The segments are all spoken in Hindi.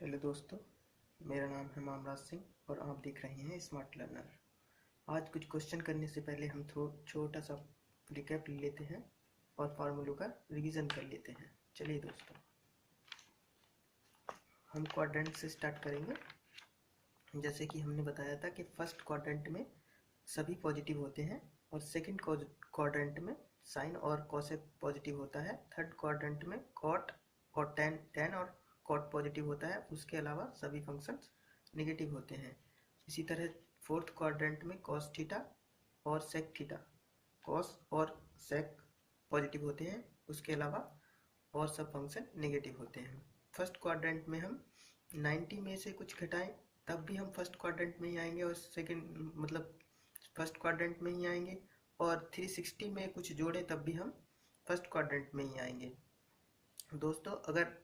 हेलो दोस्तों, मेरा नाम है मामराज सिंह और आप देख रहे हैं स्मार्ट लर्नर। आज कुछ क्वेश्चन करने से पहले हम छोटा सा रिकैप ले लेते हैं और फार्मूलों का रिवीजन कर लेते हैं। चलिए दोस्तों, हम क्वाड्रेंट से स्टार्ट करेंगे। जैसे कि हमने बताया था कि फर्स्ट क्वाड्रेंट में सभी पॉजिटिव होते हैं और सेकंड क्वाड्रेंट में साइन और कॉसेक पॉजिटिव होता है। थर्ड क्वाड्रेंट में कॉट और टेन और कॉट पॉजिटिव होता है। उसके अलावा सभी फंक्शंस नेगेटिव होते हैं। इसी तरह फोर्थ क्वाड्रेंट में कॉस थीटा और सेक थीटा, कॉस और सेक पॉजिटिव होते हैं। उसके अलावा और सब फंक्शन नेगेटिव होते हैं। फर्स्ट क्वाड्रेंट में हम 90 में से कुछ घटाएं तब भी हम फर्स्ट क्वाड्रेंट में ही आएंगे और सेकंड मतलब फर्स्ट क्वाड्रेंट में ही आएंगे, और 360 में कुछ जोड़ें तब भी हम फर्स्ट क्वाड्रेंट में ही आएंगे। दोस्तों, अगर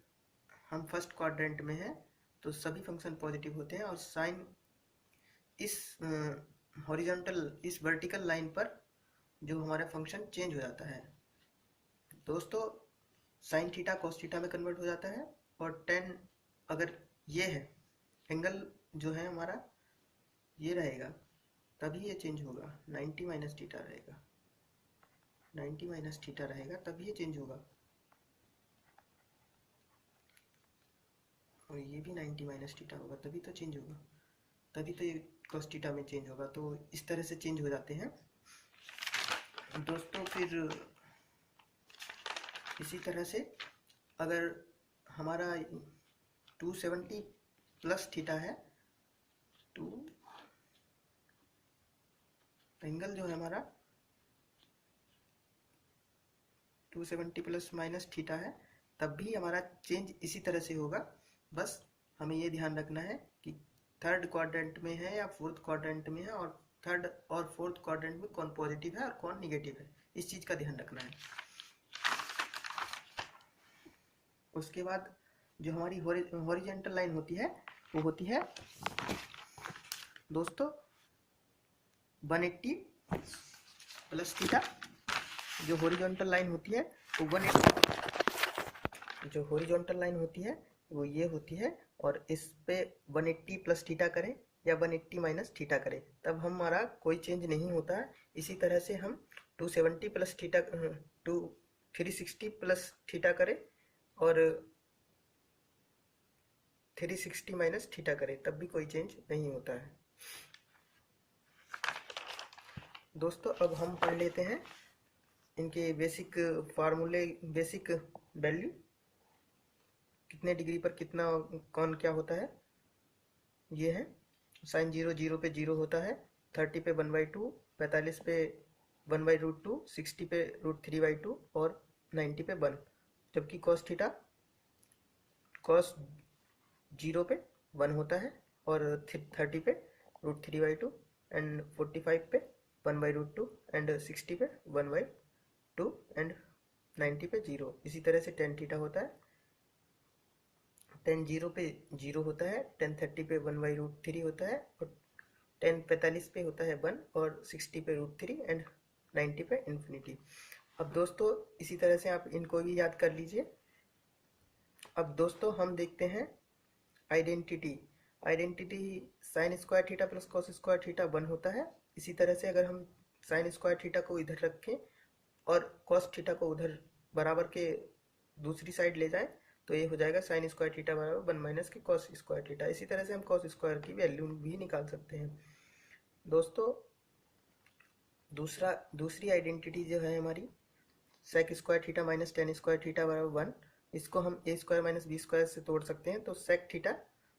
हम फर्स्ट क्वाड्रेंट में हैं तो सभी फंक्शन पॉजिटिव होते हैं और साइन इस हॉरिजॉन्टल इस वर्टिकल लाइन पर जो हमारा फंक्शन चेंज हो जाता है। दोस्तों, साइन थीटा कॉस थीटा में कन्वर्ट हो जाता है और टेन अगर ये है एंगल जो है हमारा ये रहेगा तभी ये चेंज होगा। 90 माइनस थीटा रहेगा, 90 माइनस थीटा रहेगा तभी ये चेंज होगा, और ये भी 90 माइनस थीटा होगा तभी तो चेंज होगा, तभी तो ये कॉस थीटा में चेंज होगा। तो इस तरह से चेंज हो जाते हैं दोस्तों। फिर इसी तरह से अगर हमारा 270 प्लस थीटा है, टू एंगल जो है हमारा 270 प्लस माइनस थीटा है, तब भी हमारा चेंज इसी तरह से होगा। बस हमें ये ध्यान रखना है कि थर्ड क्वाड्रेंट में है या फोर्थ क्वाड्रेंट में है, और थर्ड और फोर्थ क्वाड्रेंट में कौन पॉजिटिव है और कौन निगेटिव है, इस चीज़ का ध्यान रखना है। उसके बाद जो हमारी हॉरिजॉन्टल लाइन होती है वो होती है दोस्तों 180 प्लस थीटा। जो हॉरिजॉन्टल लाइन होती है वो 180, जो हॉरिजॉन्टल लाइन होती है वो ये होती है, और इस पे 180 प्लस थीटा करें या 180 माइनस थीटा करें तब हमारा कोई चेंज नहीं होता है। इसी तरह से हम 270 प्लस थीटा 360 प्लस थीटा करें और 360 माइनस थीटा करें तब भी कोई चेंज नहीं होता है। दोस्तों, अब हम पढ़ लेते हैं इनके बेसिक फार्मूले, बेसिक वैल्यू, कितने डिग्री पर कितना कौन क्या होता है। ये है साइन 0 0 पे 0 होता है, 30 पे 1/2, 45 पे 1/√2, 60 पे √3/2 और 90 पे 1। जबकि कॉस थीटा कॉस 0 पे 1 होता है और 30 पे √3/2 एंड 45 पे 1/√2 एंड 60 पे 1/2 एंड 90 पे 0। इसी तरह से टेन थीटा होता है, 10 0 पे 0 होता है, 10 30 पे 1/√3 होता है और 10 45 पे होता है 1 और 60 पे √3 एंड 90 पे इन्फिनिटी। अब दोस्तों इसी तरह से आप इनको भी याद कर लीजिए। अब दोस्तों हम देखते हैं identity. Sign square theta plus cos square theta 1 होता है। इसी तरह से अगर हम साइन स्क्वायर थीटा को इधर रखें और कॉस थीटा को उधर बराबर के दूसरी साइड ले जाएं तो ये हो जाएगा साइन स्क्वायर थीटा बराबर 1 माइनस के कॉस स्क्वायर थीटा। इसी तरह से हम कॉस स्क्वायर की वैल्यू भी निकाल सकते हैं। दोस्तों, दूसरी आइडेंटिटी जो है हमारी sec square theta minus tan square theta बराबर 1, इसको हम A square minus B square से तोड़ सकते हैं। तो sec theta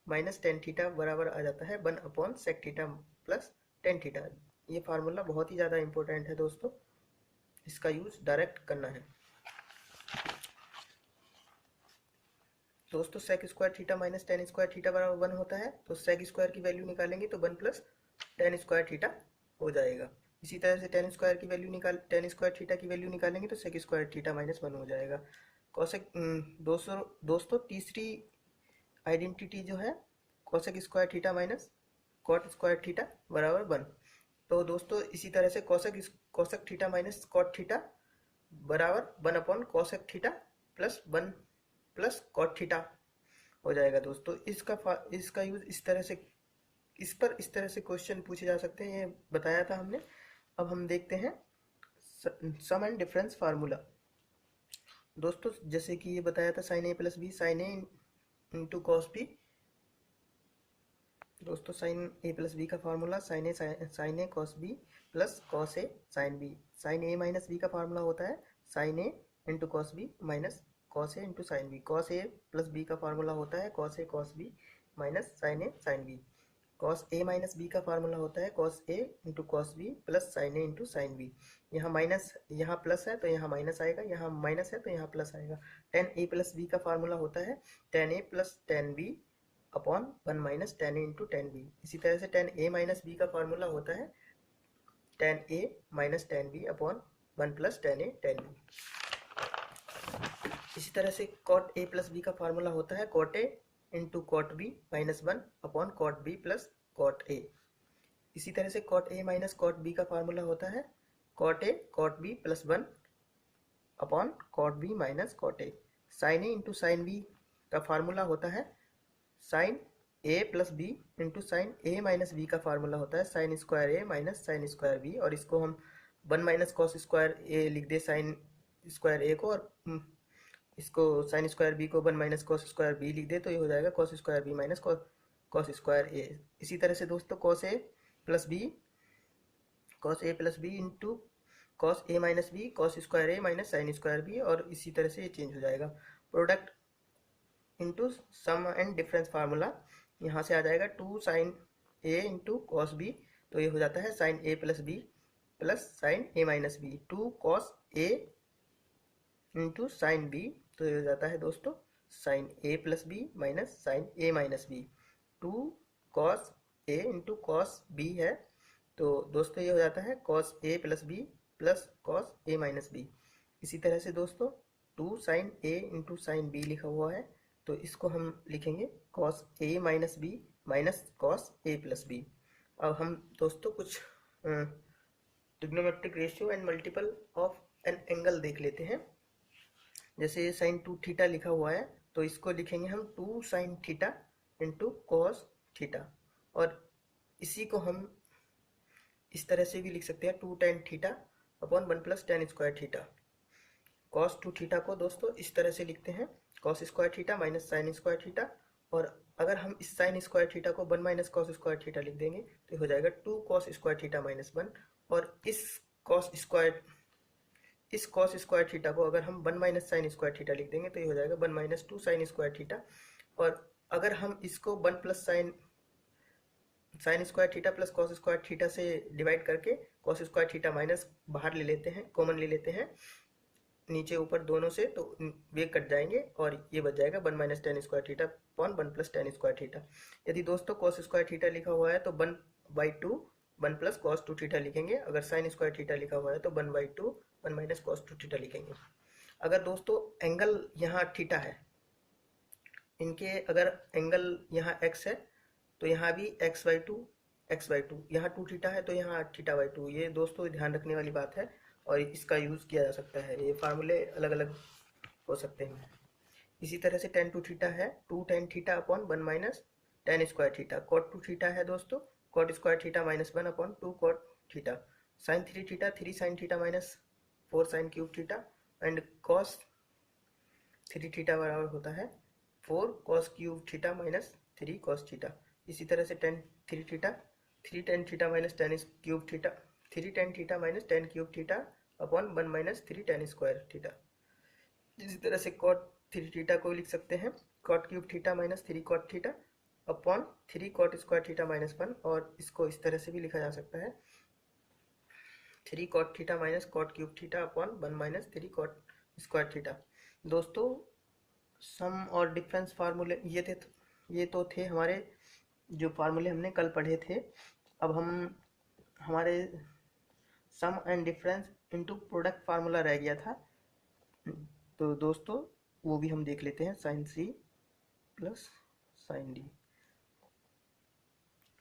minus tan theta बराबर आ जाता है 1 upon sec theta plus tan theta. ये फार्मूला बहुत ही ज़्यादा इंपॉर्टेंट है दोस्तों, इसका यूज डायरेक्ट करना है। दोस्तों, sec square theta minus tan square theta बराबर 1 होता है, तो सेक स्क्वायर की वैल्यू निकालेंगे तो 1 प्लस टेन स्क्वायर थीटा हो जाएगा। इसी तरह से टेन स्क्वायर थीटा की वैल्यू निकालेंगे तो सेक स्क्वायर थीटा माइनस 1 हो जाएगा। कॉसेक दोस्तों तीसरी आइडेंटिटी जो है cosec square theta minus cot square theta बराबर 1। तो दोस्तों इसी तरह से cosec theta minus cot theta बराबर 1 upon cosec theta plus 1 plus cot theta हो जाएगा दोस्तों। इसका यूज इस तरह से क्वेश्चन पूछे जा सकते हैं, ये बताया था हमने। अब हम देखते हैं सम एंड डिफरेंस फार्मूला। दोस्तों जैसे कि ये बताया था sine A plus B sine A into cos B. दोस्तों साइन ए प्लस बी का formula sine A cos B plus cos A sine B. Sine A minus B का फार्मूला होता है sine A into cos B minus cos A into sine B. Cos A plus B का फार्मूला होता है cos A cos B minus sine A sine B. Cos A minus B का फार्मूला होता है cos A into cos B plus sine A into sine B. यहाँ माइनस, यहाँ प्लस है तो यहाँ माइनस आएगा, यहाँ माइनस है तो यहाँ प्लस आएगा। टेन ए प्लस बी का फार्मूला होता है tan A plus tan B upon one minus tan A into tan B. इसी तरह से टेन ए माइनस बी का फार्मूला होता है tan A minus tan B upon one plus tan A tan B. इसी तरह से कॉट ए प्लस बी का फार्मूला होता है cot A into cot B minus one upon cot B plus cot A. इसी तरह से cot A minus cot B का फार्मूला होता है cot A cot B plus one upon cot B minus cot A. Sine A into sine B का फार्मूला होता है sine A plus B into sine A minus B का फार्मूला होता है sine square A minus sine square B. और इसको हम one minus cos square A लिख दे साइन स्क्वायर ए को, और इसको साइन स्क्वायर बी को one minus cos square B लिख दे तो ये हो जाएगा cos square B minus cos square A. इसी तरह से दोस्तों cos A plus B into cos A minus B cos square A minus sine square B, और इसी तरह से ये चेंज हो जाएगा। Product into sum and difference formula, यहाँ से आ जाएगा two sine A into cos B, तो ये हो जाता है sine A plus B plus sine A minus B. Two cos A into sine B, तो ये हो जाता है दोस्तों sine A plus B minus sine A minus B. Two cos A into cos B है, तो दोस्तों ये हो जाता है cos A plus B plus cos A minus B. इसी तरह से दोस्तों two sine A into sine B लिखा हुआ है, तो इसको हम लिखेंगे cos A minus B minus cos A plus B. अब हम दोस्तों कुछ trigonometric ratio and multiple of an angle देख लेते हैं। जैसे साइन टू थीटा लिखा हुआ है तो इसको लिखेंगे हम two sine theta into cos theta, और इसी को हम इस तरह से भी लिख सकते हैं two tan theta upon one plus tan square theta. Cos two theta को दोस्तों इस तरह से लिखते हैं cos square theta minus sine square theta, और अगर हम इस साइन स्क्वायर थीटा को one minus cos square theta लिख देंगे तो हो जाएगा two cos square theta minus one. और इस कॉस स्क्वायर थीटा को अगर हम one minus sine square theta लिख देंगे तो ये हो जाएगा one minus two sign square theta. और अगर हम इसको one plus sign square theta plus cos square theta से डिवाइड करके कॉस स्क्वायर थीटा माइनस बाहर ले लेते हैं, कॉमन ले लेते हैं नीचे ऊपर दोनों से, तो वे कट जाएंगे और ये बच जाएगा one minus tan square theta upon one plus tan square theta. यदि दोस्तों कॉस स्क्वायर थीटा लिखा हुआ है तो one by two one plus cos two theta लिखेंगे। अगर साइन स्क्वायर थीटा लिखा हुआ है तो one by two one minus cos two theta लिखेंगे। अगर दोस्तों एंगल यहाँ थीटा है, इनके अगर एंगल यहाँ एक्स है तो यहाँ भी एक्स बाई टू, यहाँ टू थीटा है तो यहाँ थीटा बाई टू। ये दोस्तों ध्यान रखने वाली बात है और इसका यूज़ किया जा सकता है। ये फार्मूले अलग अलग हो सकते हैं। इसी तरह से टेन टू थीटा है two tan theta upon one minus tan square theta. Cot two theta है दोस्तों cot square theta minus one upon two cot theta. Sine three theta three sine theta minus four sine cube theta, and cos three theta बराबर होता है four cos cube theta minus three cos theta. इसी तरह से tan three theta three tan theta minus tan cube theta, three tan theta minus tan cube theta upon one minus three ten square theta. इसी तरह से कॉट थ्री थीटा को लिख सकते हैं cot cube theta minus three cot theta upon three cot square theta minus one, और इसको इस तरह से भी लिखा जा सकता है three cot theta minus cot cube theta upon one minus three cot square theta. दोस्तों सम और डिफरेंस फार्मूले ये तो थे हमारे जो फार्मूले हमने कल पढ़े थे। अब हम हमारे sum and difference into product formula रह गया था, तो दोस्तों वो भी हम देख लेते हैं। Sine C plus sine D,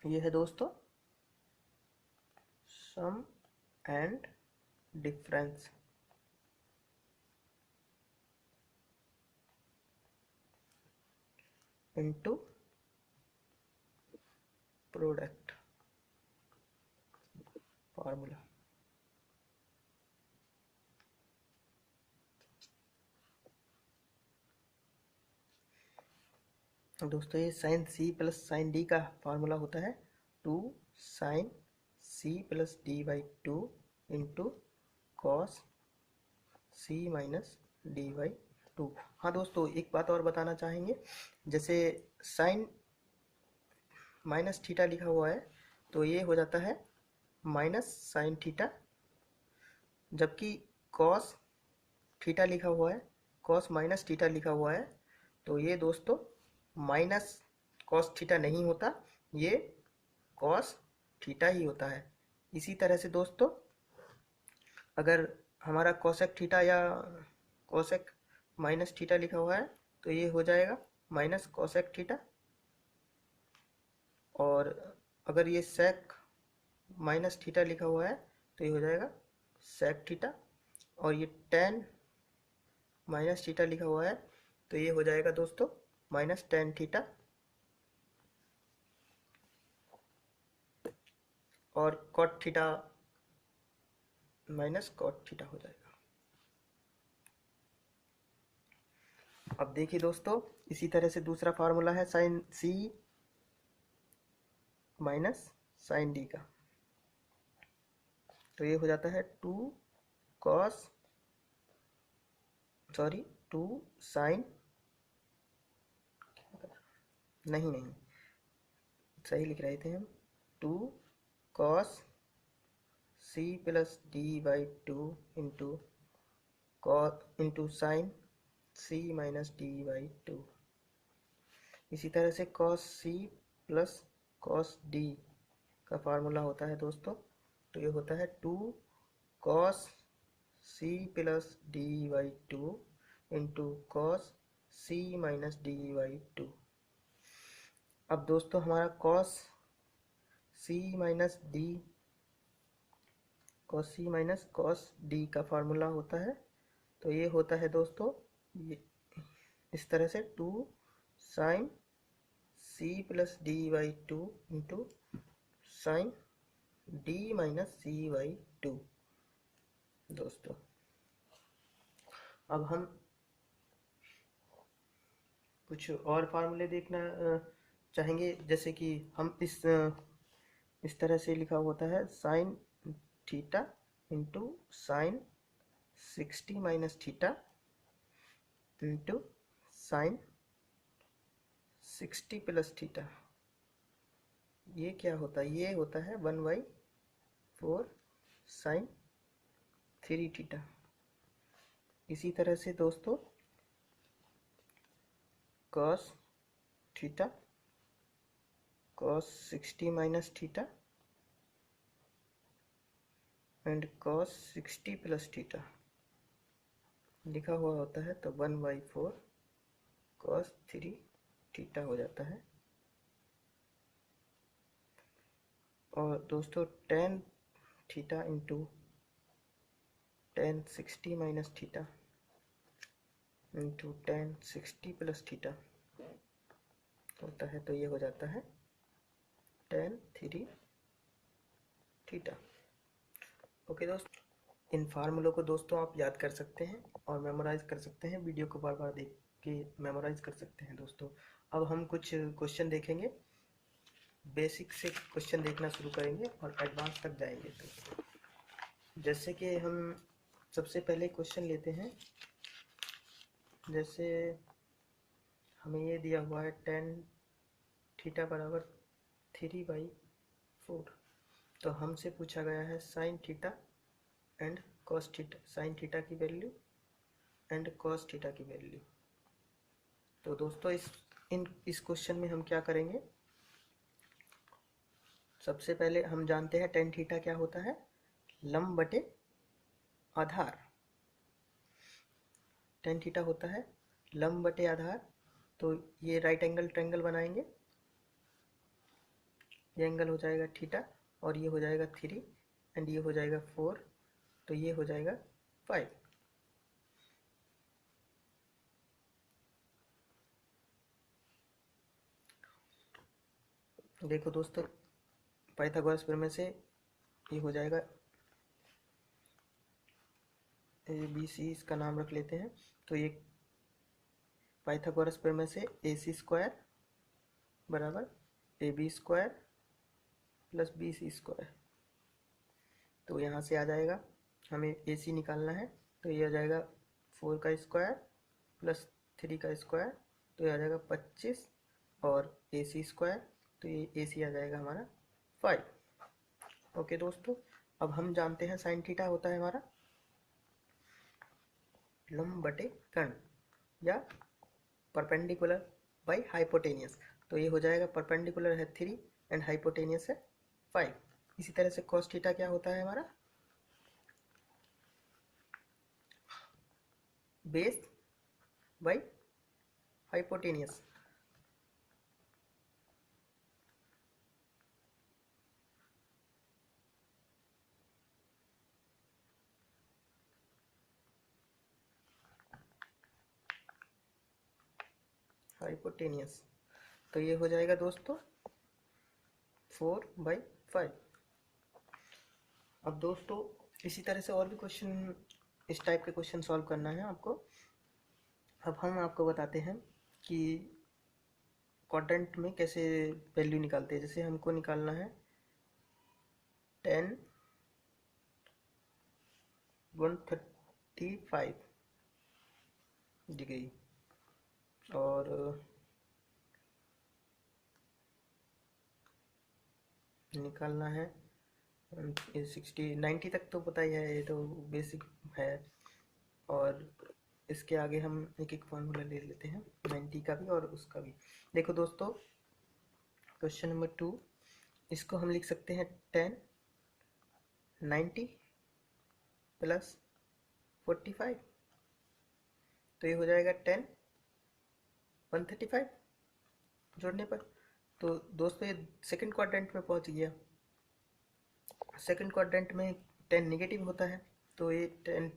ये है दोस्तों sum and difference. Into product formula. दोस्तों ये sine C plus sine D का फार्मूला होता है 2 sine C plus D by 2 into cos C minus D by 2। हाँ दोस्तों, एक बात और बताना चाहेंगे, जैसे साइन माइनस थीटा लिखा हुआ है तो ये हो जाता है माइनस साइन थीटा, जबकि कॉस थीटा लिखा हुआ है, कॉस माइनस थीटा लिखा हुआ है तो ये दोस्तों माइनस कॉस थीटा नहीं होता, ये कॉस थीटा ही होता है। इसी तरह से दोस्तों अगर हमारा कोसेक थीटा या कोसेक माइनस थीटा लिखा हुआ है तो ये हो जाएगा माइनस कोसेक थीटा, और अगर ये सेक माइनस थीटा लिखा हुआ है तो ये हो जाएगा सेक थीटा, और ये टेन माइनस थीटा लिखा हुआ है तो ये हो जाएगा दोस्तों माइनस टेन थीटा, और cot theta minus cot theta हो जाएगा। अब देखिए दोस्तों, इसी तरह से दूसरा फार्मूला है sign C minus sign D का, तो ये हो जाता है 2 साइन, नहीं सही लिख रहे थे हम, 2 cos C plus D by 2 into sine C minus D by 2। इसी तरह से cos C plus cos D का फार्मूला होता है दोस्तों, तो ये होता है 2 cos C plus D by 2 into cos C minus D by 2। अब दोस्तों हमारा cos C minus cos D का फार्मूला होता है, तो ये होता है दोस्तों ये इस तरह से 2 sine C plus D by 2 into sine D minus C by 2। दोस्तों अब हम कुछ और फार्मूले देखना चाहेंगे, जैसे कि हम इस तरह से लिखा होता है sign theta into sine 60 minus theta into sine 60 plus theta. ये क्या होता है? ये होता है 1/4 साइन 3 थीटा। इसी तरह से दोस्तों cos theta cos 60 minus theta and cos 60 plus theta लिखा हुआ होता है, तो 1/4 cos 3 थीटा हो जाता है। और दोस्तों tan theta into tan 60 minus theta into tan 60 plus theta होता है, तो ये हो जाता है tan 3 थीटा। ओके दोस्तों, इन फार्मूलों को दोस्तों आप याद कर सकते हैं और मेमोराइज कर सकते हैं, वीडियो को बार बार देख के मेमोराइज कर सकते हैं। दोस्तों अब हम कुछ क्वेश्चन देखेंगे, बेसिक से क्वेश्चन देखना शुरू करेंगे और एडवांस तक जाएंगे। तो जैसे कि हम सबसे पहले क्वेश्चन लेते हैं, जैसे हमें ये दिया हुआ है tan थीटा बराबर 3/4, तो हमसे पूछा गया है sine theta and cos theta, sine theta की वैल्यू एंड कॉस थीटा की वैल्यू। तो दोस्तों इस क्वेश्चन में हम क्या करेंगे, सबसे पहले हम जानते हैं tan थीटा क्या होता है, लंब बटे आधार। tan थीटा होता है लंब बटे आधार, तो ये राइट एंगल ट्रायंगल बनाएंगे, ये एंगल हो जाएगा थीटा और ये हो जाएगा 3 एंड ये हो जाएगा 4, तो ये हो जाएगा 5। देखो दोस्तों, पाइथागोरस प्रमेय से ये हो जाएगा, ए बी सी इसका नाम रख लेते हैं। तो ये पाइथागोरस प्रमेय से ए सी स्क्वायर बराबर A B square plus B C square. तो यहाँ से आ जाएगा, हमें ए सी निकालना है, तो ये आ जाएगा 4 का स्क्वायर प्लस 3 का स्क्वायर, तो ये आ जाएगा 25 और ए सी स्क्वायर, तो ये ए सी आ जाएगा हमारा 5। ओके दोस्तों, अब हम जानते हैं साइन थीटा होता है हमारा लंब बटे कर्ण या परपेंडिकुलर बाई हाइपोटेनियस। तो ये हो जाएगा, परपेंडिकुलर है 3 एंड हाइपोटेनियस है 5। इसी तरह से cos थीटा क्या होता है हमारा, बेस बाई हाइपोटेनियस। हाइपोटेनियस, तो ये हो जाएगा दोस्तों 4/5। अब दोस्तों इसी तरह से और भी क्वेश्चन, इस टाइप के क्वेश्चन सॉल्व करना है आपको। अब हम आपको बताते हैं कि क्वाड्रेंट में कैसे वैल्यू निकालते हैं। जैसे हमको निकालना है 10 135 डिग्री और निकालना है 90 तक, तो पता ही है, ये तो बेसिक है। और इसके आगे हम एक एक फार्मूला ले लेते हैं 90 का भी और उसका भी। देखो दोस्तों, क्वेश्चन नंबर 2, इसको हम लिख सकते हैं 10 90 प्लस 45, तो ये हो जाएगा 10 135 जोड़ने पर। तो दोस्तों ये सेकंड क्वाड्रेंट में पहुंच गया। सेकंड क्वाड्रेंट में 10 नेगेटिव होता है, तो ये 10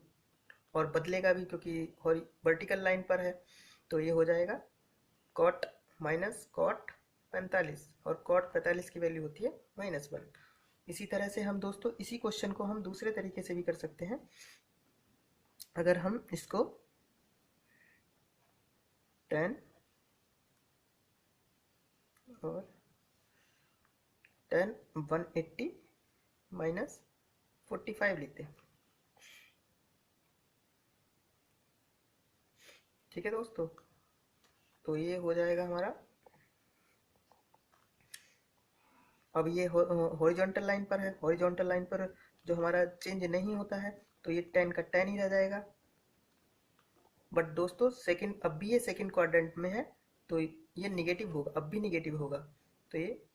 और बदलेगा भी क्योंकि वर्टिकल लाइन पर है। तो ये हो जाएगा कॉट माइनस कॉट 45 और कॉट 45 की वैल्यू होती है -1। इसी तरह से हम दोस्तों इसी क्वेश्चन को हम दूसरे तरीके से भी कर सकते हैं। अगर हम इसको 10 और 10 180 माइनस 45 लिखते हैं, ठीक है दोस्तों। तो ये हो जाएगा हमारा, अब ये हॉरिजॉन्टल लाइन पर है, हॉरिजॉन्टल लाइन पर जो हमारा चेंज नहीं होता है, तो ये 10 का 10 ही रह जाएगा। बट दोस्तों सेकंड, अब भी ये सेकंड क्वाड्रेंट में है, तो ये निगेटिव होगा, अब भी निगेटिव होगा, तो ये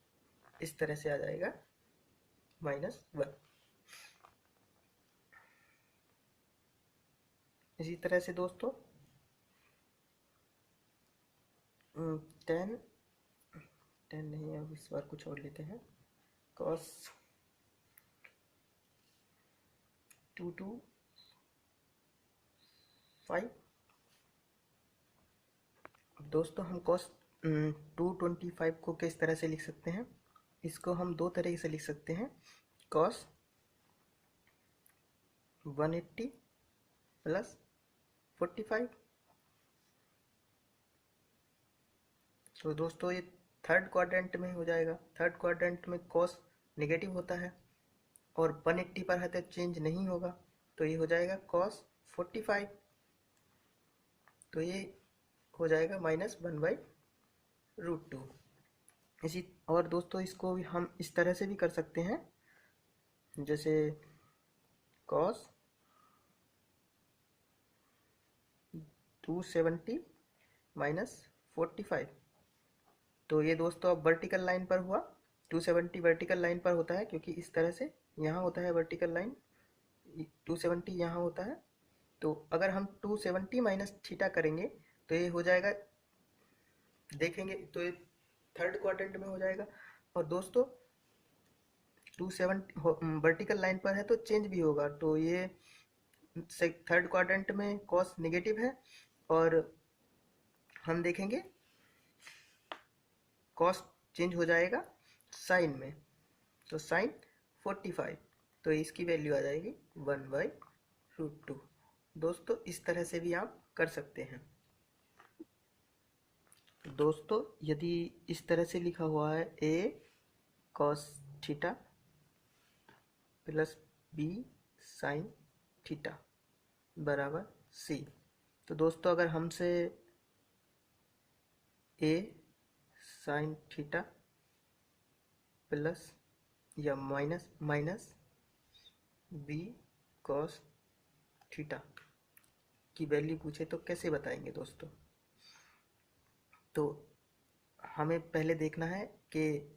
इस तरह से आ जाएगा -1। इसी तरह से दोस्तों 10 नहीं, अब इस बार कुछ और लेते हैं, cos 225। दोस्तों हम cos 225 को किस तरह से लिख सकते हैं, इसको हम दो तरीके से लिख सकते हैं, cos 180 प्लस 45। तो दोस्तों ये थर्ड क्वाड्रेंट में हो जाएगा। थर्ड क्वाड्रेंट में cos नेगेटिव होता है और 180 पर है तो चेंज नहीं होगा, तो ये हो जाएगा cos 45, तो ये हो जाएगा -1/√2। इसी और दोस्तों इसको भी हम इस तरह से भी कर सकते हैं, जैसे cos 270 -45। तो ये दोस्तों अब वर्टिकल लाइन पर हुआ, 270 वर्टिकल लाइन पर होता है क्योंकि इस तरह से यहाँ होता है वर्टिकल लाइन, 270 यहाँ होता है। तो अगर हम 270 माइनस थीटा करेंगे तो ये हो जाएगा, देखेंगे तो ये थर्ड क्वाड्रेंट में हो जाएगा। और दोस्तों 270 वर्टिकल लाइन पर है तो चेंज भी होगा, तो ये थर्ड क्वाड्रेंट में cos नेगेटिव है और हम देखेंगे cos चेंज हो जाएगा साइन में, तो साइन 45, तो इसकी वैल्यू आ जाएगी 1/√2। दोस्तों इस तरह से भी आप कर सकते हैं। दोस्तों यदि इस तरह से लिखा हुआ है a cos theta plus b sin theta बराबर c, तो दोस्तों अगर हमसे a sin थीटा प्लस या माइनस b cos थीटा की वैल्यू पूछे तो कैसे बताएंगे दोस्तों? तो हमें पहले देखना है कि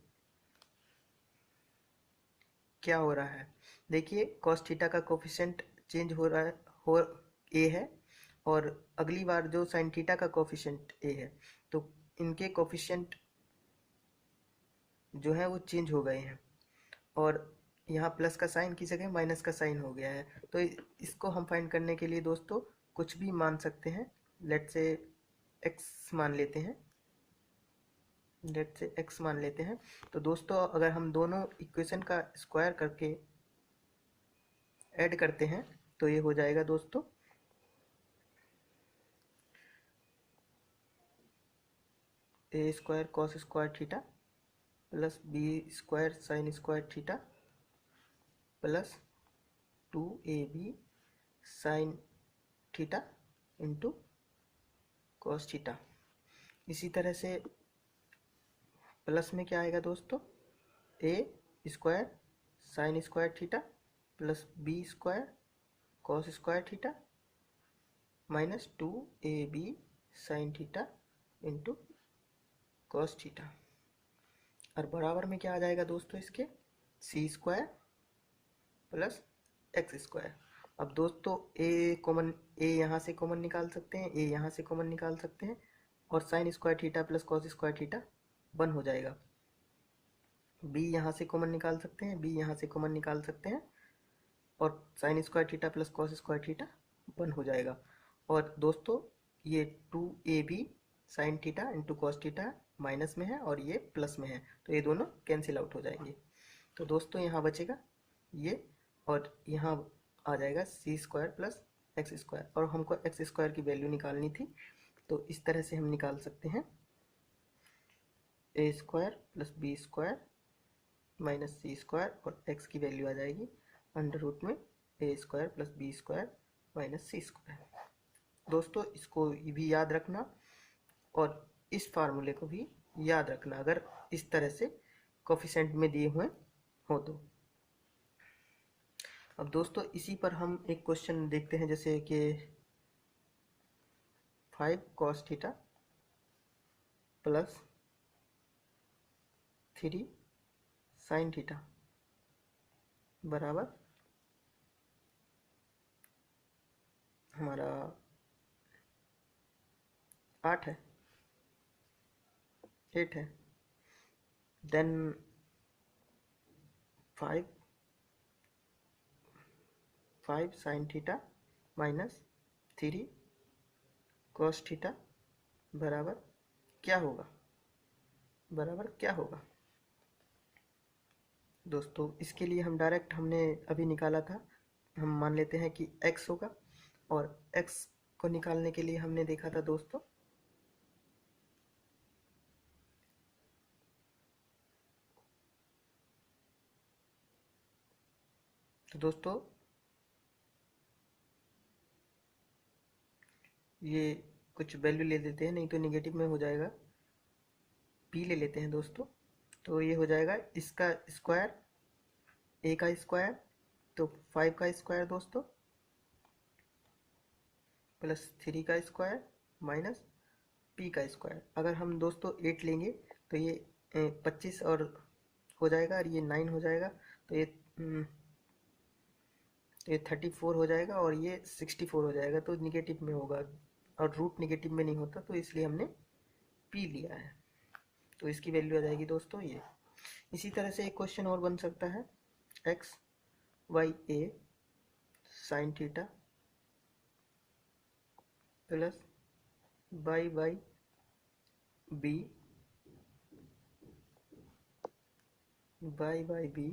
क्या हो रहा है। देखिए cos थीटा का कोफिशिएंट चेंज हो रहा है, हो a है, और अगली बार जो sin थीटा का कोफिशिएंट a है, तो इनके कोफिशिएंट जो है वो चेंज हो गए हैं, और यहाँ प्लस का साइन की जगह माइनस का साइन हो गया है। तो इसको हम फाइंड करने के लिए दोस्तों कुछ भी मान सकते हैं। लेट से x मान लेते हैं, तो दोस्तों अगर हम दोनों इक्वेशन का स्क्वायर करके ऐड करते हैं तो ये हो जाएगा दोस्तों a square cos square theta plus b square sine square theta plus 2ab sign theta into cos theta. इसी तरह से प्लस में क्या आएगा दोस्तों, a square sine square theta plus b square cos square theta minus 2ab sign theta into cos theta, और बराबर में क्या आ जाएगा दोस्तों इसके, c square plus x square. अब दोस्तों a यहाँ से कॉमन निकाल सकते हैं, a यहाँ से कॉमन निकाल सकते हैं, और sign square theta plus cos square theta 1 हो जाएगा। b यहाँ से कॉमन निकाल सकते हैं, b यहाँ से कॉमन निकाल सकते हैं, और sign square theta plus cos square theta 1 हो जाएगा। और दोस्तों ये 2ab sign theta into cos theta minus में है और ये प्लस में है, तो ये दोनों कैंसिल आउट हो जाएंगे। तो दोस्तों यहाँ बचेगा ये, और यहाँ आ जाएगा c square plus x square, और हमको एक्स स्क्वायर की वैल्यू निकालनी थी, तो इस तरह से हम निकाल सकते हैं a square plus B square minus C square, और x की वैल्यू आ जाएगी अंडर रूट में a square plus B square minus C square. दोस्तों इसको भी याद रखना, और इस फार्मूले को भी याद रखना अगर इस तरह से कोफिशिएंट में दिए हुए हो तो। अब दोस्तों इसी पर हम एक क्वेश्चन देखते हैं, जैसे कि 5 cos theta plus 3 sin theta बराबर हमारा 8 है, 8 है। Then 5 sin theta minus 3 cos theta बराबर क्या होगा, दोस्तों इसके लिए हम डायरेक्ट हमने अभी निकाला था, हम मान लेते हैं कि x होगा, और x को निकालने के लिए हमने देखा था दोस्तों ये कुछ वैल्यू ले लेते हैं, नहीं तो नेगेटिव में हो जाएगा। p ले लेते हैं दोस्तों, तो ये हो जाएगा इसका स्क्वायर, a का स्क्वायर, तो 5 का स्क्वायर दोस्तों प्लस 3 का स्क्वायर माइनस p का स्क्वायर। अगर हम दोस्तों 8 लेंगे तो ये 25 और हो जाएगा, और ये 9 हो जाएगा, तो ये 34 हो जाएगा, और ये 64 हो जाएगा, तो निगेटिव में होगा, और रूट निगेटिव में नहीं होता, तो इसलिए हमने p लिया है, तो इसकी वैल्यू आ जाएगी दोस्तों ये। इसी तरह से एक क्वेश्चन और बन सकता है, x y a sine theta plus y y b by by B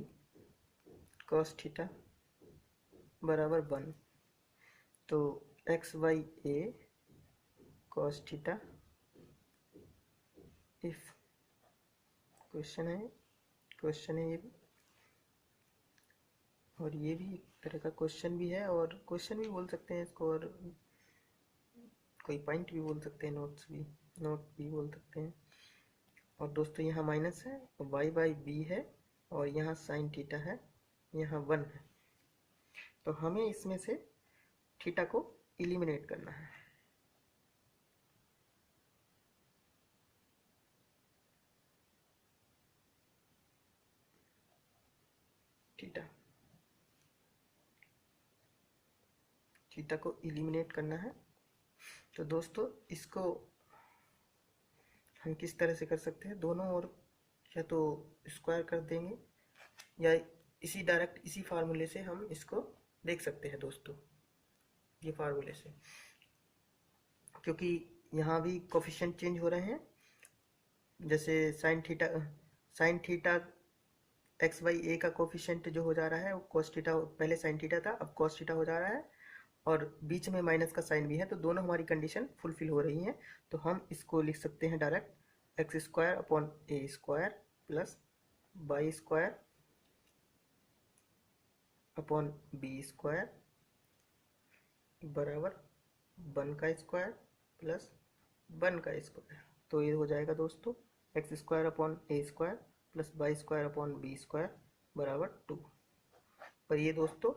cos theta बराबर 1। तो X by A cos theta, if question है ये भी, और ये भी एक तरह का क्वेश्चन भी है, और क्वेश्चन भी बोल सकते हैं इसको, और कोई पॉइंट भी बोल सकते हैं, नोट भी बोल सकते हैं। और दोस्तों यहाँ माइनस है, वाई बाई बी है, और यहाँ साइन थीटा है, यहाँ 1 है। तो हमें इसमें से थीटा को इलिमिनेट करना है। थीटा को इलिमिनेट करना है। तो दोस्तों इसको हम किस तरह से कर सकते हैं, दोनों ओर या तो स्क्वायर कर देंगे, या डायरेक्ट इसी फार्मूले से हम इसको देख सकते हैं दोस्तों, ये फार्मूले से, क्योंकि यहाँ भी कोफिशिएंट चेंज हो रहे हैं। जैसे साइन थीटा एक्स बाई ए का कोफिशिएंट जो हो जा रहा है वो कॉस थीटा, पहले साइन थीटा था अब कॉस थीटा हो जा रहा है, और बीच में माइनस का साइन भी है, तो दोनों हमारी कंडीशन फुलफिल हो रही हैं। तो हम इसको लिख सकते हैं direct X square upon A square plus Y square upon B square बराबर 1 का स्क्वायर प्लस 1 का स्क्वायर। तो ये हो जाएगा दोस्तों X square upon A square plus Y square upon B square बराबर 2। पर ये दोस्तों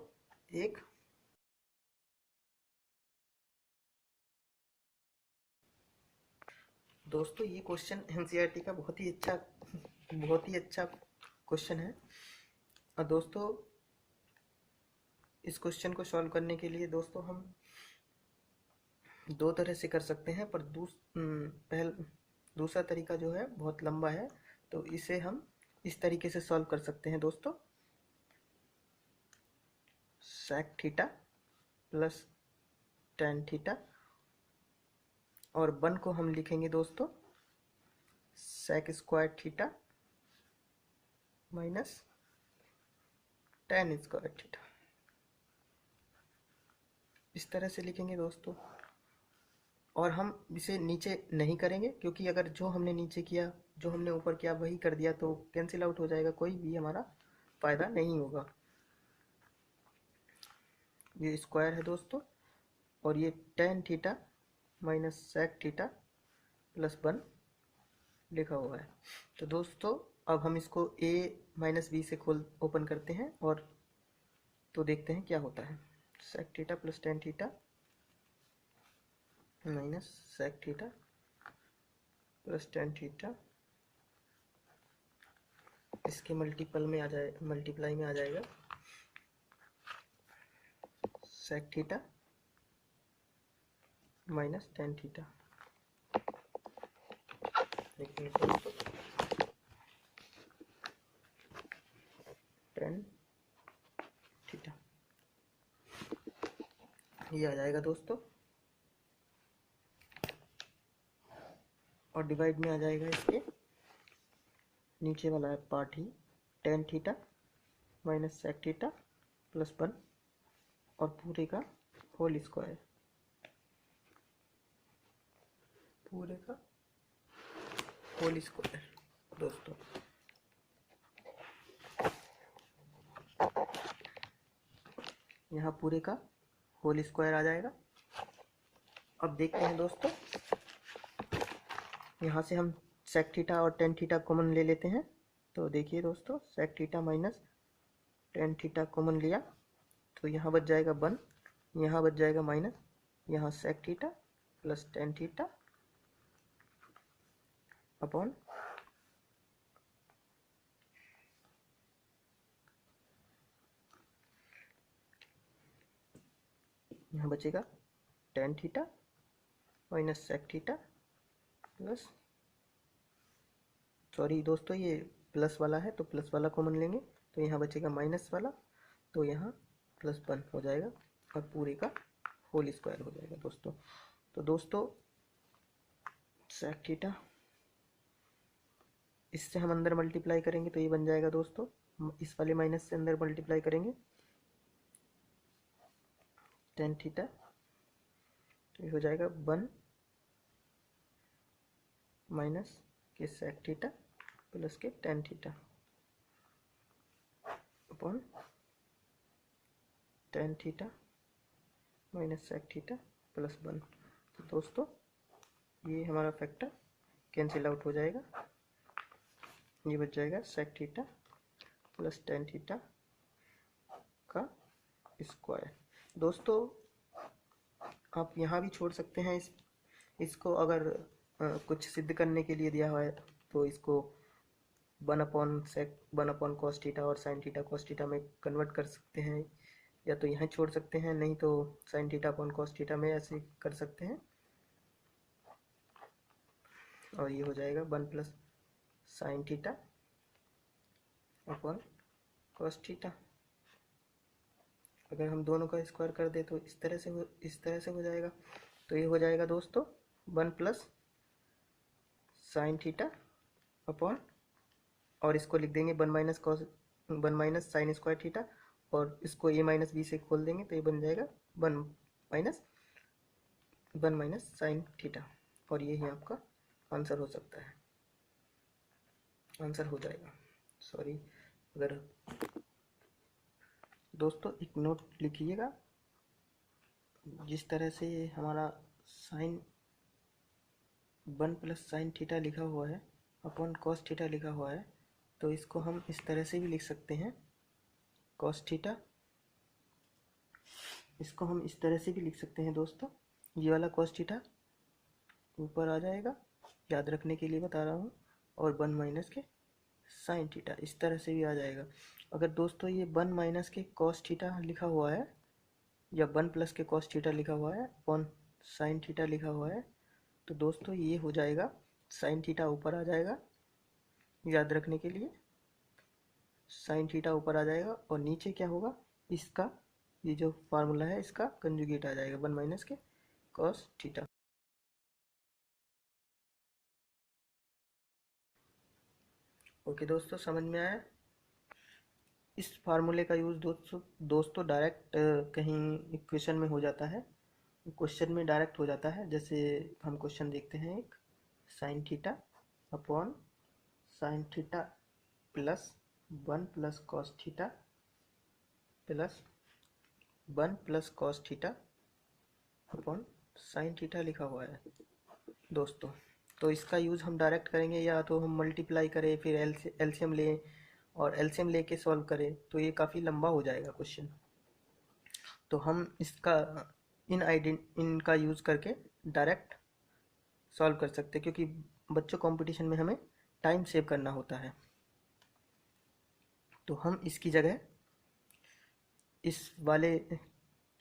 एक दोस्तों ये क्वेश्चन एनसीईआरटी का बहुत ही अच्छा क्वेश्चन है। और दोस्तों इस क्वेश्चन को सॉल्व करने के लिए दोस्तों हम दो तरह से कर सकते हैं, पर दूसरा तरीका जो है बहुत लंबा है, तो इसे हम इस तरीके से सॉल्व कर सकते हैं दोस्तों। Sec theta plus tan theta, और 1 को हम लिखेंगे दोस्तों sec square theta minus tan square theta, इस तरह से लिखेंगे दोस्तों। और हम इसे नीचे नहीं करेंगे, क्योंकि अगर जो हमने नीचे किया जो हमने ऊपर किया वही कर दिया तो कैंसिल आउट हो जाएगा, कोई भी हमारा फायदा नहीं होगा। ये स्क्वायर है दोस्तों, और ये tan theta minus sec theta plus 1 लिखा हुआ है। तो दोस्तों अब हम इसको a माइनस बी से ओपन करते हैं, और तो देखते हैं क्या होता है। Sec theta plus tan theta minus sec theta plus tan theta, इसके मल्टीप्लाई में आ जाएगा sec theta minus tan theta. Tan theta ये आ जाएगा दोस्तों, और डिवाइड में आ जाएगा इसके नीचे वाला पार्ट ही tan theta minus sec theta plus 1 और पूरे का होल स्क्वायर, पूरे का होल स्क्वायर दोस्तों। यहाँ पूरे का होल स्क्वायर आ जाएगा। अब देखते हैं दोस्तों, यहाँ से हम सेक थीटा और टेन थीटा कॉमन ले लेते हैं। तो देखिए दोस्तों sec theta minus tan theta common लिया, तो यहाँ बच जाएगा 1, यहाँ बच जाएगा माइनस, यहाँ sec theta plus tan theta upon यहाँ बचेगा tan theta minus sec theta plus, sorry दोस्तों ये प्लस वाला है तो प्लस वाला कॉमन लेंगे, तो यहाँ बचेगा माइनस वाला, तो यहाँ प्लस 1 हो जाएगा और पूरे का होल स्क्वायर हो जाएगा दोस्तों। तो दोस्तों सेक थीटा इससे हम अंदर मल्टीप्लाई करेंगे तो ये बन जाएगा दोस्तों, इस वाले माइनस से अंदर मल्टीप्लाई करेंगे टेन थीटा, तो ये हो जाएगा 1 माइनस के सेक थीटा प्लस के tan theta upon tan theta minus sec theta plus 1। तो दोस्तों ये हमारा फैक्टर कैंसिल आउट हो जाएगा, ये बच जाएगा sec theta plus tan theta का स्क्वायर। दोस्तों आप यहाँ भी छोड़ सकते हैं इसको, अगर कुछ सिद्ध करने के लिए दिया हुआ है तो इसको 1/1 कॉस थीटा और साइन थीटा कॉस थीटा में कन्वर्ट कर सकते हैं, या तो यहाँ छोड़ सकते हैं, नहीं तो sine theta upon cos theta में ऐसे कर सकते हैं। और ये हो जाएगा 1 plus sine theta upon cos theta. अगर हम दोनों का स्क्वायर कर दे तो इस तरह से हो जाएगा। तो ये हो जाएगा दोस्तों 1 प्लस साइन थीटा अपॉन, और इसको लिख देंगे 1 माइनस साइन स्क्वायर थीटा, और इसको a माइनस बी से खोल देंगे तो ये बन जाएगा 1 माइनस साइन थीटा। और यही आपका आंसर हो सकता है, आंसर हो जाएगा। सॉरी, अगर दोस्तों एक नोट लिखिएगा, जिस तरह से हमारा साइन 1 प्लस साइन थीटा लिखा हुआ है अपॉन कॉस थीटा लिखा हुआ है, तो इसको हम इस तरह से भी लिख सकते हैं कॉस थीटा, इसको हम इस तरह से भी लिख सकते हैं दोस्तों, ये वाला कॉस थीटा ऊपर आ जाएगा, याद रखने के लिए बता रहा हूँ, और 1 माइनस के साइन थीटा इस तरह से भी आ जाएगा। अगर दोस्तों ये 1 माइनस के कॉस थीटा लिखा हुआ है या 1 प्लस के कॉस थीटा लिखा हुआ है अपॉन साइन थीटा लिखा हुआ है, तो दोस्तों ये हो जाएगा साइन थीटा ऊपर आ जाएगा, याद रखने के लिए साइन थीटा ऊपर आ जाएगा, और नीचे क्या होगा, इसका ये जो फार्मूला है इसका कंजुगेट आ जाएगा 1 माइनस के कॉस थीटा। ओके दोस्तों, समझ में आया। इस फार्मूले का यूज़ दोस्तों डायरेक्ट कहीं इक्वेशन में हो जाता है, क्वेश्चन में डायरेक्ट हो जाता है। जैसे हम क्वेश्चन देखते हैं, एक sine theta upon sine theta plus 1 plus cos theta plus 1 plus cos theta upon sine theta लिखा हुआ है दोस्तों। तो इसका यूज़ हम डायरेक्ट करेंगे, या तो हम मल्टीप्लाई करें फिर एलसीएम लें, और एलसीएम लेके सॉल्व करें तो ये काफ़ी लंबा हो जाएगा क्वेश्चन। तो हम इसका इनका यूज़ करके डायरेक्ट सॉल्व कर सकते हैं, क्योंकि बच्चों कंपटीशन में हमें टाइम सेव करना होता है। तो हम इसकी जगह इस वाले,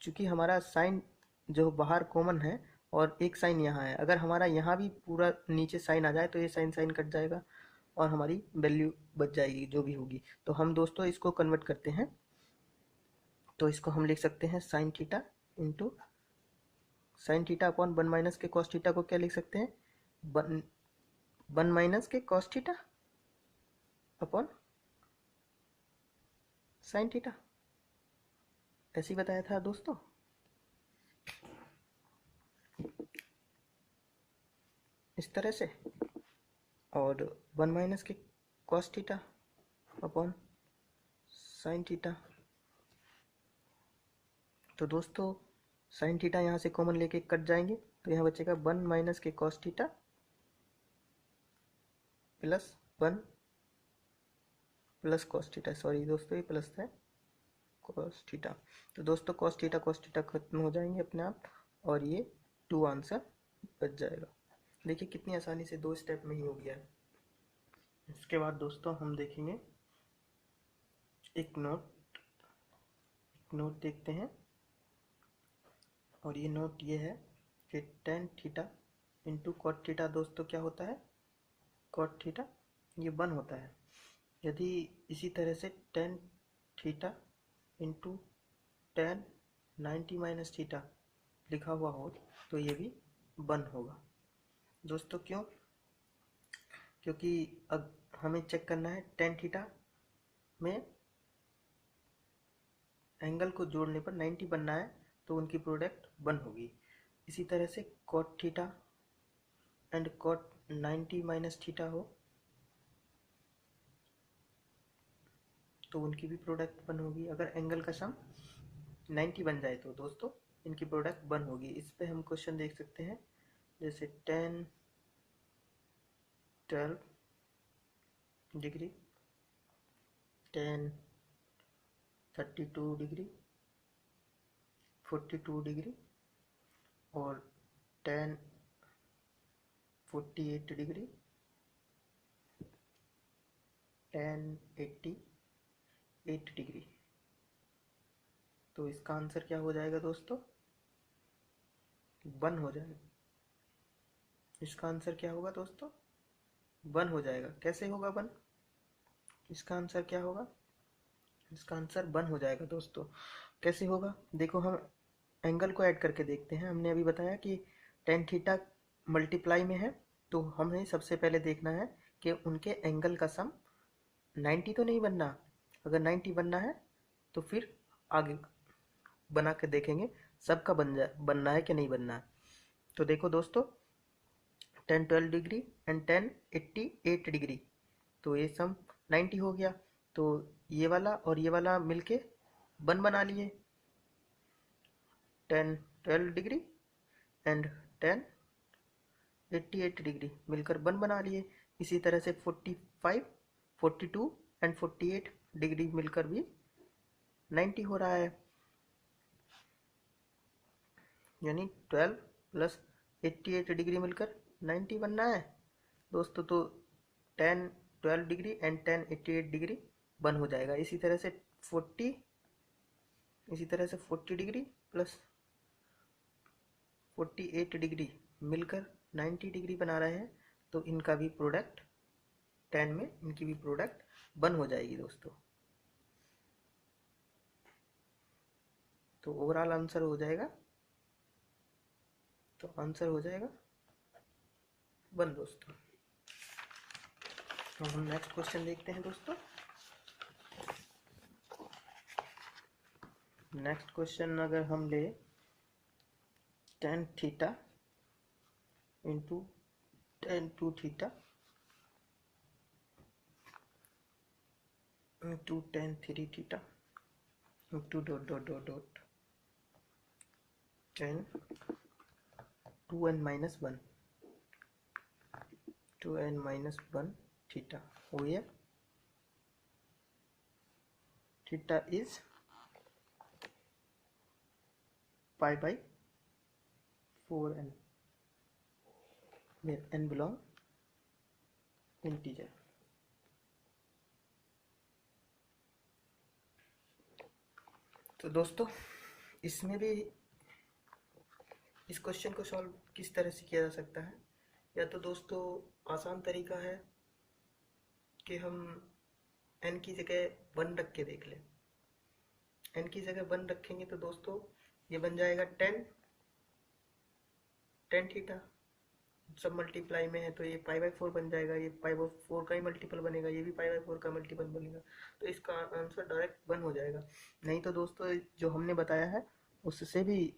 चूँकि हमारा साइन जो बाहर कॉमन है और एक साइन यहाँ है, अगर हमारा यहाँ भी पूरा नीचे साइन आ जाए तो ये साइन साइन कट जाएगा और हमारी वैल्यू बच जाएगी जो भी होगी। तो हम दोस्तों इसको कन्वर्ट करते हैं, तो इसको हम लिख सकते हैं sign theta into sine theta upon 1 minus के कॉस थीटा को क्या लिख सकते हैं, 1 माइनस के cos theta upon sine theta, ऐसे ही बताया था दोस्तों। इस तरह से, और 1 माइनस के cos theta upon sine theta. तो दोस्तों साइन थीटा यहाँ से कॉमन लेके कट जाएंगे, तो यहाँ बचेगा 1 माइनस के cos theta plus 1 plus cos theta, sorry दोस्तों ये प्लस है कॉस थीटा। तो दोस्तों कॉस थीटा खत्म हो जाएंगे अपने आप, और ये 2 आंसर बच जाएगा। देखिए कितनी आसानी से 2 स्टेप में ही हो गया है। इसके बाद दोस्तों हम देखेंगे एक नोट देखते हैं, और ये नोट ये है कि tan theta into cot theta दोस्तों क्या होता है, कॉट थीटा ये 1 होता है। यदि इसी तरह से ten theta into ten 90 minus theta लिखा हुआ हो तो ये भी 1 होगा दोस्तों। क्यों? क्योंकि अब हमें चेक करना है टेन थीटा में एंगल को जोड़ने पर 90 बनना है तो उनकी प्रोडक्ट 1 होगी। इसी तरह से cot theta and cot 90 minus theta हो तो उनकी भी प्रोडक्ट 1 होगी। अगर एंगल का सम 90 बन जाए तो दोस्तों इनकी प्रोडक्ट 1 होगी। इस पे हम क्वेश्चन देख सकते हैं, जैसे 10 12 डिग्री, 10 32 डिग्री, 42 डिग्री और 10 48 डिग्री, 10 88 डिग्री। तो इसका आंसर क्या हो जाएगा दोस्तों? 1 हो जाएगा। इसका आंसर क्या होगा दोस्तों? 1 हो जाएगा। कैसे होगा 1? इसका आंसर क्या होगा? इसका आंसर 1 हो जाएगा दोस्तों। कैसे होगा? देखो हम एंगल को ऐड करके देखते हैं। हमने अभी बताया कि टेन थीटा मल्टीप्लाई में है, तो हमें सबसे पहले देखना है कि उनके एंगल का सम 90 तो नहीं बनना। अगर 90 बनना है तो फिर आगे बना के देखेंगे सबका बनना है कि नहीं बनना है। तो देखो दोस्तों 10 12 डिग्री एंड 10 88 डिग्री, तो ये सम 90 हो गया। तो ये वाला और ये वाला मिलके 1 बना लिए, 10 12 डिग्री एंड 10 88 डिग्री मिलकर 1 बना लिए। इसी तरह से 45 42 एंड 48 डिग्री मिलकर भी 90 हो रहा है, यानी 12 प्लस 88 डिग्री मिलकर 90 बनना है दोस्तों। तो 10 12 डिग्री एंड 10 88 डिग्री 1 हो जाएगा। इसी तरह से 40 डिग्री प्लस 48 डिग्री मिलकर 90 डिग्री बना रहे हैं, तो इनका भी प्रोडक्ट 10 में इनकी भी प्रोडक्ट 1 हो जाएगी दोस्तों। तो ओवरऑल आंसर हो जाएगा, तो आंसर हो जाएगा 1 दोस्तों। तो हम नेक्स्ट क्वेश्चन देखते हैं दोस्तों। नेक्स्ट क्वेश्चन अगर हम ले tan theta into tan 2 theta into tan 3 theta into dot dot dot dot tan 2n minus 1 2n minus 1 theta, where theta is pi by 4n, where n belong integer। तो दोस्तों इसमें भी इस क्वेश्चन को सॉल्व किस तरह से किया जा सकता है, या तो दोस्तों आसान तरीका है कि हम n की जगह 1 रख के देख लें। n की जगह 1 रखेंगे तो दोस्तों ये बन जाएगा 10 थीटा, सब मल्टीप्लाई में है तो ये पाई बाई 4 बन जाएगा। ये पाई बाई 4 का ही मल्टीपल बनेगा, ये भी पाई बाई 4 का मल्टीपल बनेगा, तो इसका आंसर डायरेक्ट 1 हो जाएगा। नहीं तो दोस्तों जो हमने बताया है उससे भी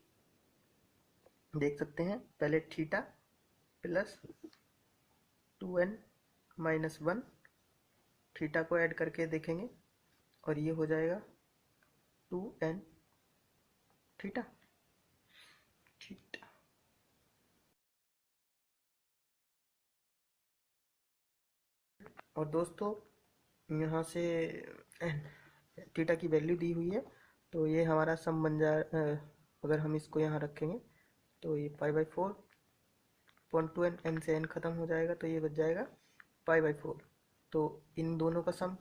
देख सकते हैं। पहले theta plus 2n minus 1 theta को ऐड करके देखेंगे और ये हो जाएगा 2n थीटा। थीटा और दोस्तों यहाँ से थीटा की वैल्यू दी हुई है, तो ये हमारा सम बन जाए। अगर हम इसको यहाँ रखेंगे तो ये pi by 4 point 2n, n से n खत्म हो जाएगा तो ये बच जाएगा पाई बाई 4। तो इन दोनों का सम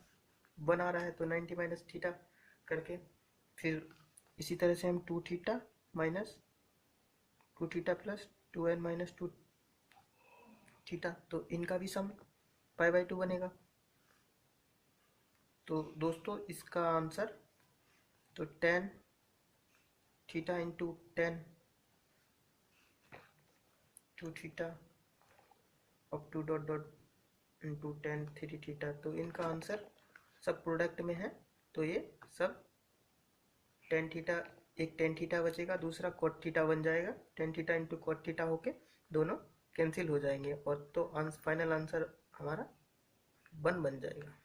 1 आ रहा है, तो 90 माइनस थीटा करके फिर इसी तरह से हम 2 theta minus 2 theta plus 2n minus 2 theta, तो इनका भी सम पाई बाई 2 बनेगा। तो दोस्तों इसका आंसर तो 10 theta into 10 2 theta up to dot dot into ten three theta, तो इनका आंसर सब प्रोडक्ट में है, तो ये सब टेन थीटा, एक टेन थीटा बचेगा, दूसरा कॉट थीटा बन जाएगा, tan theta into cot theta होके दोनों कैंसिल हो जाएंगे, और तो फाइनल आंसर हमारा 1 बन जाएगा।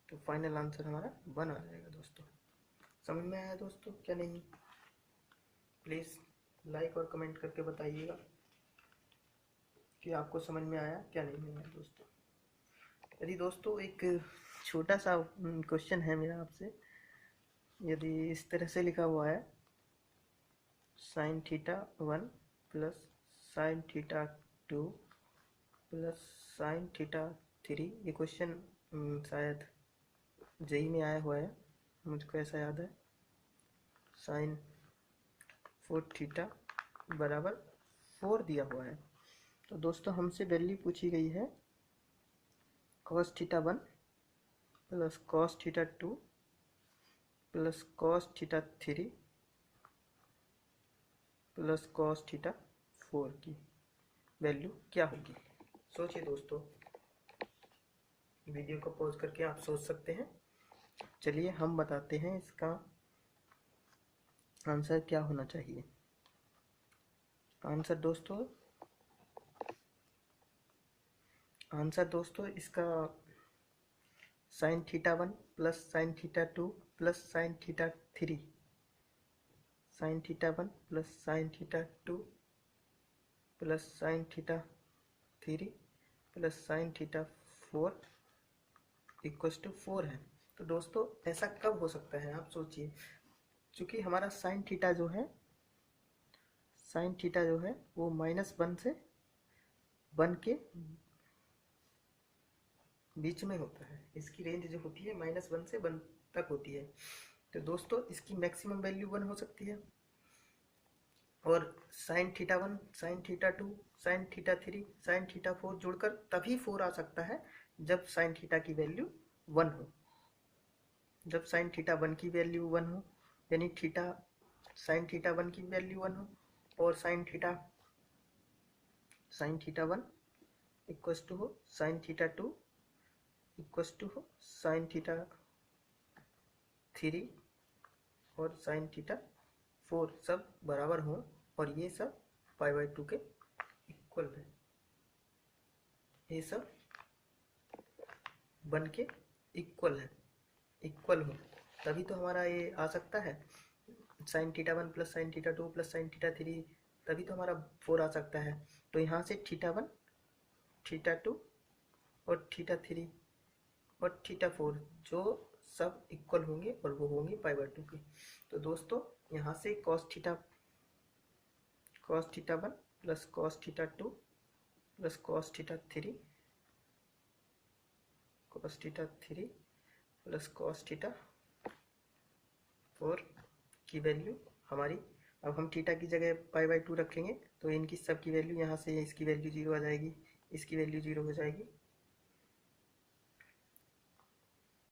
तो फाइनल आंसर हमारा 1 आ जाएगा दोस्तों। समझ में आया दोस्तों क्या नहीं? प्लीज़ लाइक और कमेंट करके बताइएगा कि आपको समझ में आया क्या नहीं आया दोस्तों। यदि दोस्तों एक छोटा सा क्वेश्चन है मेरा आपसे, यदि इस तरह से लिखा हुआ है sign theta 1 plus sine theta 2 plus sine theta 3, ये क्वेश्चन शायद जेई में आया हुआ है, मुझको ऐसा याद है। साइन 4 थीटा बराबर 4 दिया हुआ है। तो दोस्तों हमसे वैल्यू पूछी गई है cos theta 1 plus cos theta 2 plus cos theta 3 plus cos theta 4 की वैल्यू क्या होगी। सोचिए दोस्तों, वीडियो को पॉज करके आप सोच सकते हैं। चलिए हम बताते हैं इसका आंसर क्या होना चाहिए। आंसर दोस्तों इसका sine theta 1 plus sine theta 2 plus sine theta 3, sine theta 1 plus sine theta 2 plus sine theta 3 plus sine theta 4 equals to 4 है। तो दोस्तों ऐसा कब हो सकता है, आप सोचिए। चूँकि हमारा साइन थीटा जो है वो -1 से 1 के बीच में होता है। इसकी रेंज जो होती है -1 से 1 तक होती है। तो दोस्तों इसकी मैक्सिमम वैल्यू 1 हो सकती है, और sign theta 1, sign theta 2, sign theta 3, sine theta 4 जोड़कर तभी 4 आ सकता है जब साइन थीटा की वैल्यू 1 हो। जब साइन थीटा 1 की वैल्यू 1 हो, यानी साइन थीटा 1 की वैल्यू 1 हो, और साइन थीटा 1 इक्वल्स टू हो साइन थीटा 2 इक्वल्स टू हो साइन थीटा 3 और साइन थीटा 4 सब बराबर हो, और ये सब π/2 के इक्वल है। ये सब 1 के इक्वल हो, तभी तो हमारा ये आ सकता है sign theta 1 plus sine theta 2 plus sine theta 3, तभी तो हमारा 4 आ सकता है। तो यहाँ से थीटा 1, थीटा 2 और थीटा 3 और थीटा 4 जो सब इक्वल होंगे, और वो होंगे π/2 के। तो दोस्तों यहाँ से cos theta 1 plus cos theta 2 plus cos theta 3 plus cos theta 4 की वैल्यू हमारी, अब हम थीटा की जगह π/2 रखेंगे, तो इनकी सब की वैल्यू यहाँ से इसकी वैल्यू 0 आ जाएगी, इसकी वैल्यू 0 हो जाएगी,